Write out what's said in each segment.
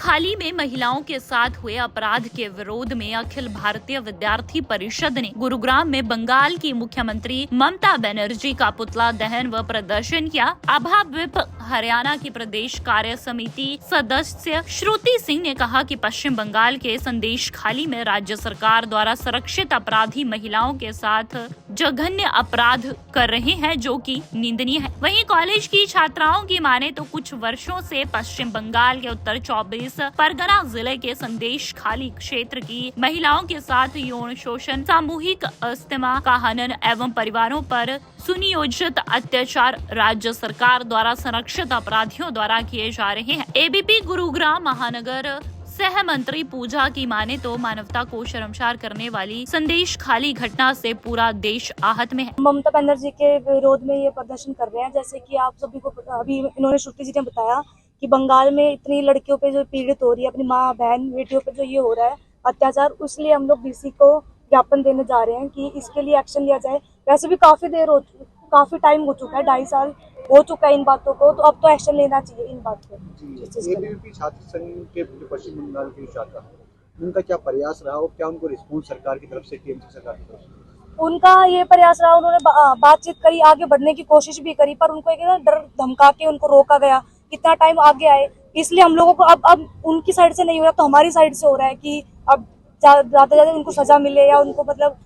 खाली में महिलाओं के साथ हुए अपराध के विरोध में अखिल भारतीय विद्यार्थी परिषद ने गुरुग्राम में बंगाल की मुख्यमंत्री ममता बनर्जी का पुतला दहन व प्रदर्शन किया। आभा विप हरियाणा की प्रदेश कार्य समिति सदस्य श्रुति सिंह ने कहा कि पश्चिम बंगाल के संदेश खाली में राज्य सरकार द्वारा संरक्षित अपराधी महिलाओं के साथ जघन्य अपराध कर रहे हैं, जो कि निंदनीय है। वहीं कॉलेज की छात्राओं की माने तो कुछ वर्षों से पश्चिम बंगाल के उत्तर 24 परगना जिले के संदेश खाली क्षेत्र की महिलाओं के साथ यौन शोषण, सामूहिक अस्थमा का हनन एवं परिवारों पर सुनियोजित अत्याचार राज्य सरकार द्वारा संरक्षित अपराधियों द्वारा किए जा रहे हैं। एबीपी गुरुग्राम महानगर सह मंत्री पूजा की माने तो मानवता को शर्मसार करने वाली संदेश खाली घटना से पूरा देश आहत में है। ममता बनर्जी के विरोध में ये प्रदर्शन कर रहे हैं। जैसे कि आप सभी को अभी इन्होंने श्रुति जी ने बताया कि बंगाल में इतनी लड़कियों पे जो पीड़ित हो रही है, अपनी माँ बहन बेटियों पे जो ये हो रहा है अत्याचार, इसलिए हम लोग डीसी को ज्ञापन देने जा रहे हैं कि इसके लिए एक्शन लिया जाए। वैसे भी काफी टाइम हो चुका है, 2.5 साल हो चुका है इन बातों को, तो अब तो एक्शन लेना चाहिए इन बात पे। एबीवीपी छात्र संघ के पश्चिम बंगाल की शाखा, उनका क्या प्रयास रहा और क्या उनको रिस्पॉन्स सरकार की तरफ से, टीएमसी सरकार की तरफ से? उनका ये प्रयास रहा, उन्होंने बातचीत करी, आगे बढ़ने की कोशिश भी करी, पर उनको एक डर धमका के उनको रोका गया। कितना टाइम आगे आए, इसलिए हम लोगों को अब उनकी साइड से नहीं हो रहा तो हमारी साइड से हो रहा है कि अब ज्यादा उनको सजा मिले या उनको मतलब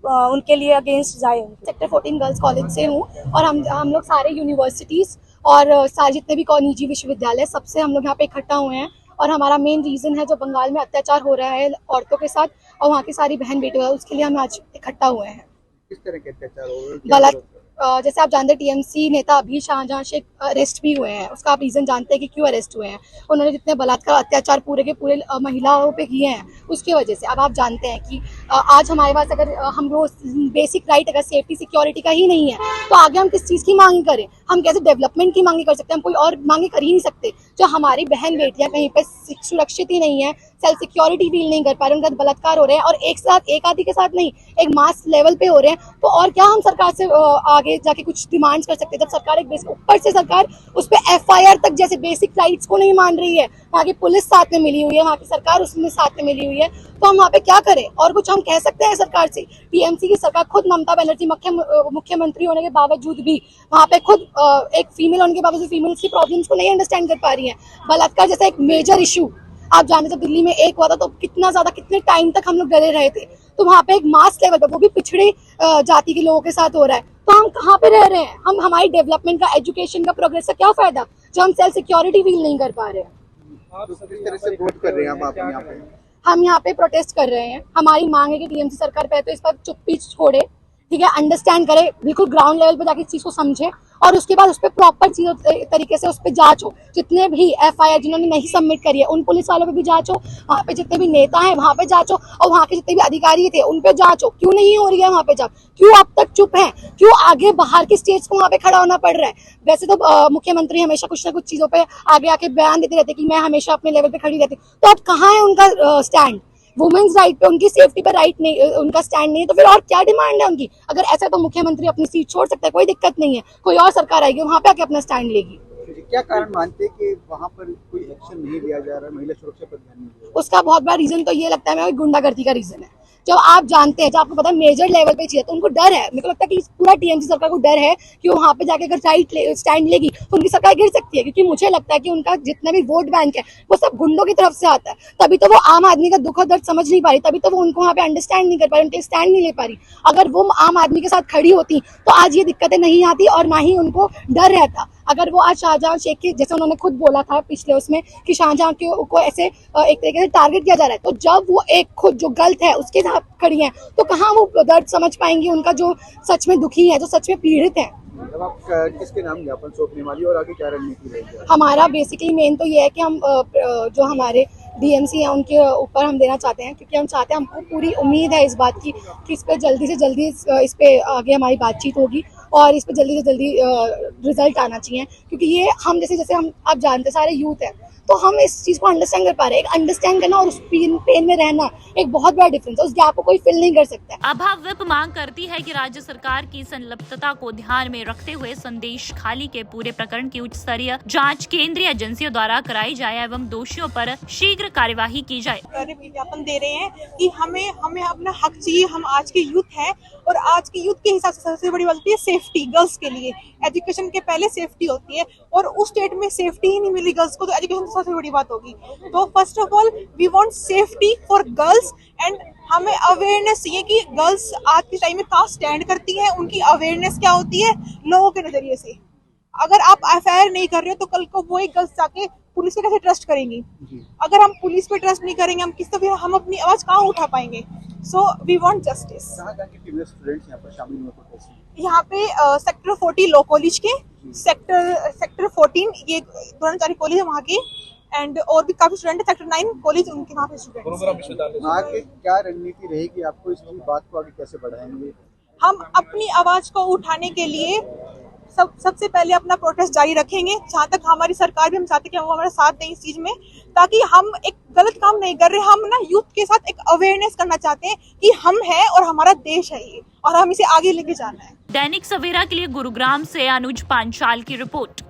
उनके लिए अगेंस्ट जाए। सेक्टर 14 गर्ल्स कॉलेज से हूँ और हम लोग सारे यूनिवर्सिटीज़ और सारे जितने भी निजी विश्वविद्यालय सबसे हम लोग यहाँ पे इकट्ठा हुए हैं। और हमारा मेन रीज़न है जो बंगाल में अत्याचार हो रहा है औरतों के साथ और वहाँ की सारी बहन बेटियों, उसके लिए हम आज इकट्ठा हुए हैं। किस तरह के अत्याचार हो रहे हैं? जैसे आप जानते हैं टीएमसी नेता अभी शाहजहां शेख अरेस्ट भी हुए हैं। उसका आप रीज़न जानते हैं कि क्यों अरेस्ट हुए हैं। उन्होंने जितने बलात्कार अत्याचार पूरे के पूरे महिलाओं पे किए हैं उसकी वजह से। अब आप जानते हैं कि आज हमारे पास अगर हम लोग बेसिक राइट अगर सेफ्टी सिक्योरिटी का ही नहीं है तो आगे हम किस चीज़ की मांग करें? हम कैसे डेवलपमेंट की मांगे कर सकते हैं? हम कोई और मांगे कर ही नहीं सकते। जो हमारी बहन बेटियां कहीं पे सुरक्षित ही नहीं है, सेल्फ सिक्योरिटी फील नहीं कर पा रहे, उनका बलात्कार हो रहे हैं और एक आदि के साथ नहीं, एक मास लेवल पे हो रहे हैं, तो और क्या हम सरकार से आगे जाके कुछ डिमांड्स कर सकते हैं? जब सरकार एक ऊपर से सरकार उस पर एफआईआर तक जैसे बेसिक राइट्स को नहीं मान रही है, वहाँ की पुलिस साथ में मिली हुई है, वहाँ की सरकार उसमें साथ में मिली हुई है, तो हम वहाँ पे क्या करें? और कुछ हम कह सकते हैं सरकार से? टीएमसी की सरकार खुद ममता बनर्जी मुख्यमंत्री होने के बावजूद भी वहाँ पे खुद एक फीमेल होने के बावजूद फीमेल्स की प्रॉब्लम्स को नहीं अंडरस्टैंड कर पा रही है। बलात्कार जैसा एक मेजर इशू आप जानते जब दिल्ली में एक हुआ था तो कितने टाइम तक हम लोग डरे रहे थे। तो वहाँ पे एक मास लेवल पे वो भी पिछड़े जाति के लोगों के साथ हो रहा है, तो हम कहाँ पे रह रहे हैं? हम हमारी डेवलपमेंट का, एजुकेशन का, प्रोग्रेस का क्या फायदा जब हम सेल्फ सिक्योरिटी फील नहीं कर पा रहे हैं? किस तरह से वोट कर रहे हैं आप यहाँ पे? हम यहाँ पे प्रोटेस्ट कर रहे हैं। हमारी मांग है कि टीएमसी सरकार पहले तो इस पर चुप्पी छोड़े, ठीक है, अंडरस्टैंड करे, बिल्कुल ग्राउंड लेवल पे जाके इस चीज को समझे और उसके बाद उस पर प्रॉपर तरीके से उस पर जांच हो। जितने भी एफआईआर जिन्होंने नहीं सबमिट करी है उन पुलिस वालों पे भी जांच हो, वहाँ पे जितने भी नेता हैं वहाँ पे जांच हो और वहाँ के जितने भी अधिकारी थे उन पे जांच हो। क्यों नहीं हो रही है वहाँ पे जांच? क्यों अब तक चुप है? क्यों आगे बाहर की स्टेट्स को वहाँ पे खड़ा होना पड़ रहा है? वैसे तो मुख्यमंत्री हमेशा कुछ ना कुछ चीजों पे आगे आके बयान देते रहते कि मैं हमेशा अपने लेवल पे खड़ी रहती, तो अब कहाँ है उनका स्टैंड? वुमेन्स राइट पे, उनकी सेफ्टी पे राइट नहीं, उनका स्टैंड नहीं है, तो फिर और क्या डिमांड है उनकी? अगर ऐसा तो मुख्यमंत्री अपनी सीट छोड़ सकता है, कोई दिक्कत नहीं है, कोई और सरकार आएगी वहाँ पे आके अपना स्टैंड लेगी। क्या कारण मानते हैं कि वहाँ पर कोई एक्शन नहीं लिया जा रहा है, महिला सुरक्षा पर ध्यान नहीं दिया? उसका बहुत बड़ा रीजन तो ये लगता है मेरे गुंडागर्दी का रीजन है। जब आप जानते हैं, जब आपको पता है मेजर लेवल पे चाहिए, तो उनको डर है। मेरे को लगता है कि पूरा टीएमसी सरकार को डर है कि वहाँ पे जाके अगर राइट स्टैंड लेगी तो उनकी सरकार गिर सकती है, क्योंकि मुझे लगता है कि उनका जितना भी वोट बैंक है वो सब गुंडों की तरफ से आता है। तभी तो वो आम आदमी का दुख और दर्द समझ नहीं पा रही, तभी तो वो उनको वहाँ पे अंडरस्टैंड नहीं कर पा रही, उनके स्टैंड नहीं ले पा रही। अगर वो आम आदमी के साथ खड़ी होती तो आज ये दिक्कतें नहीं आती और ना ही उनको डर रहता। अगर वो आज शाहजहां शेख के, जैसे उन्होंने खुद बोला था पिछले उसमें कि शाहजहां को ऐसे एक तरीके से टारगेट किया जा रहा है, तो जब वो एक खुद जो गलत है उसके साथ खड़ी है तो कहाँ वो दर्द समझ पाएंगी उनका, जो सच में दुखी है, जो सच में पीड़ित है। जब आप किसके नाम ज्ञापन सौंपने वाली और आगे क्या रणनीति रहेगी? हमारा बेसिकली मेन तो ये है कि हम जो हमारे डीएमसी हैं उनके ऊपर हम देना चाहते हैं, क्योंकि हम चाहते हैं, हमको पूरी उम्मीद है इस बात की कि इस पर जल्दी से जल्दी इस पे आगे हमारी बातचीत होगी और इस पर जल्दी से जल्दी रिजल्ट आना चाहिए, क्योंकि ये हम जैसे हम आप जानते हैं सारे यूथ हैं, तो हम इस चीज़ को अंडरस्टैंड कर पा रहे हैं। एक अंडरस्टैंड करना और उस पेन में रहना एक बहुत बड़ा डिफरेंस है, उस गैप को कोई फिल नहीं कर सकता है। अभा विप मांग करती है कि राज्य सरकार की संलिप्तता को ध्यान में रखते हुए संदेश खाली के पूरे प्रकरण की उच्च स्तरीय जांच केंद्रीय एजेंसियों द्वारा कराई जाए एवं दोषियों पर शीघ्र कार्यवाही की जाए। विज्ञापन दे रहे हैं कि हमें अपना हक चाहिए। हम आज के यूथ हैं और आज के यूथ के हिसाब से सबसे बड़ी बात होती है सेफ्टी। गर्ल्स के लिए एजुकेशन के पहले सेफ्टी होती है, और उस स्टेट में सेफ्टी ही नहीं मिली गर्ल्स को, तो एजुकेशन सबसे बड़ी बात होगी। तो first of all we want safety for girls, and हमें अवेयरनेस चाहिए कि गर्ल्स आज के टाइम में कहाँ स्टैंड करती हैं, उनकी अवेयरनेस क्या होती है लोगों के नजरिए से। अगर आप एफआईआर नहीं कर रहे हो तो कल को वो गर्ल्स जाके पुलिस पे कैसे ट्रस्ट करेंगी? अगर हम पुलिस पे ट्रस्ट नहीं करेंगे, हम अपनी आवाज कहाँ उठा पाएंगे? So we want justice. Students यहाँ पर शामिल हुए प्रोटेस्ट में? यहाँ पे सेक्टर 40 लॉ कॉलेज के, सेक्टर 14 ये द्रोणाचार्य कॉलेज है वहाँ के, एंड और भी काफी स्टूडेंट है सेक्टर 9 कॉलेज, उनके वहाँ पे स्टूडेंट। आगे क्या रणनीति रहेगी? आपको इसकी बात को आगे कैसे बढ़ाएंगे? हम अपनी आवाज को उठाने के लिए सबसे पहले अपना प्रोटेस्ट जारी रखेंगे, जहाँ तक हमारी सरकार भी हम चाहते हैं कि वो हमारा साथ दें इस चीज में, ताकि हम एक गलत काम नहीं कर रहे। हम ना यूथ के साथ एक अवेयरनेस करना चाहते हैं कि हम हैं और हमारा देश है ये, और हम इसे आगे लेके जाना है। दैनिक सवेरा के लिए गुरुग्राम से अनुज पांचाल की रिपोर्ट।